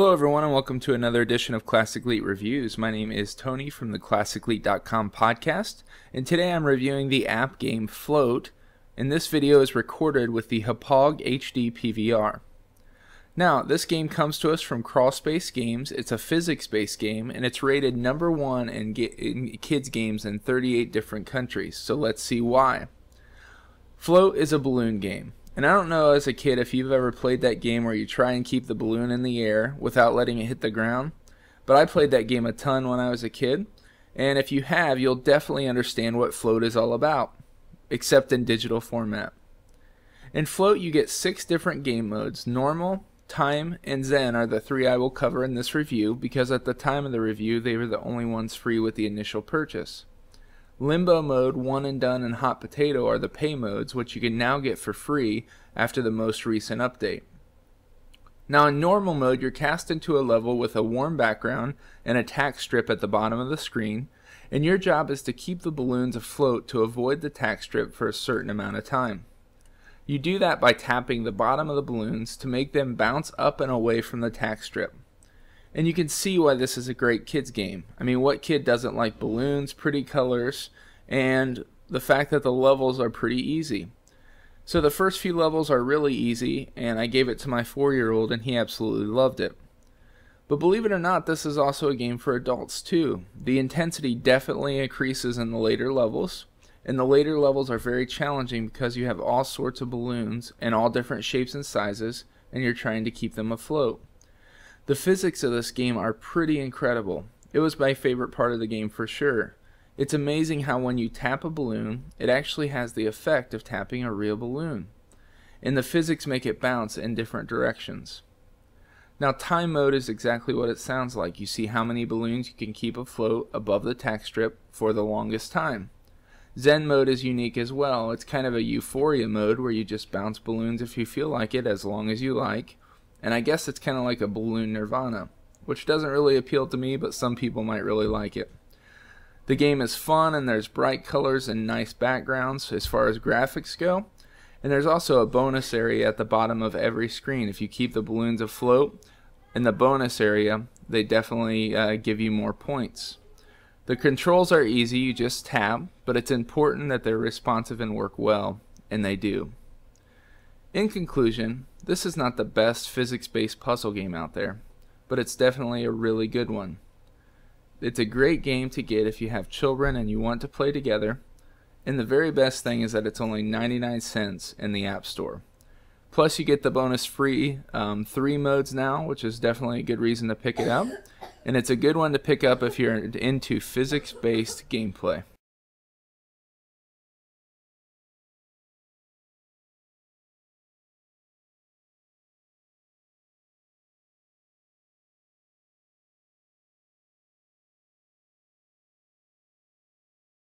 Hello everyone and welcome to another edition of Classic Elite Reviews. My name is Tony from the ClassicElite.com podcast, and today I'm reviewing the app game Float, and this video is recorded with the Hauppauge HD PVR. Now, this game comes to us from Crawlspace Games. It's a physics-based game, and it's rated #1 in kids games in 38 different countries, so let's see why. Float is a balloon game. And I don't know as a kid if you've ever played that game where you try and keep the balloon in the air without letting it hit the ground, but I played that game a ton when I was a kid, and if you have, you'll definitely understand what Float is all about, except in digital format. In Float you get 6 different game modes. Normal, Time, and Zen are the 3 I will cover in this review because at the time of the review they were the only ones free with the initial purchase. Limbo mode, One and Done, and Hot Potato are the pay modes, which you can now get for free after the most recent update. Now in normal mode, you're cast into a level with a warm background and a tack strip at the bottom of the screen, and your job is to keep the balloons afloat to avoid the tack strip for a certain amount of time. You do that by tapping the bottom of the balloons to make them bounce up and away from the tack strip. And you can see why this is a great kids game. I mean, what kid doesn't like balloons, pretty colors, and the fact that the levels are pretty easy. So the first few levels are really easy, and I gave it to my 4-year-old and he absolutely loved it. But believe it or not, this is also a game for adults too. The intensity definitely increases in the later levels, and the later levels are very challenging because you have all sorts of balloons in all different shapes and sizes, and you're trying to keep them afloat. The physics of this game are pretty incredible. It was my favorite part of the game for sure. It's amazing how when you tap a balloon, it actually has the effect of tapping a real balloon. And the physics make it bounce in different directions. Now time mode is exactly what it sounds like. You see how many balloons you can keep afloat above the tack strip for the longest time. Zen mode is unique as well. It's kind of a euphoria mode where you just bounce balloons if you feel like it as long as you like. And I guess it's kind of like a balloon nirvana, which doesn't really appeal to me, but some people might really like it. The game is fun, and there's bright colors and nice backgrounds as far as graphics go. And there's also a bonus area at the bottom of every screen. If you keep the balloons afloat in the bonus area, they definitely give you more points. The controls are easy, you just tap, but it's important that they're responsive and work well, and they do. In conclusion, this is not the best physics-based puzzle game out there, but it's definitely a really good one. It's a great game to get if you have children and you want to play together, and the very best thing is that it's only 99 cents in the App Store. Plus you get the bonus free 3 modes now, which is definitely a good reason to pick it up, and it's a good one to pick up if you're into physics-based gameplay.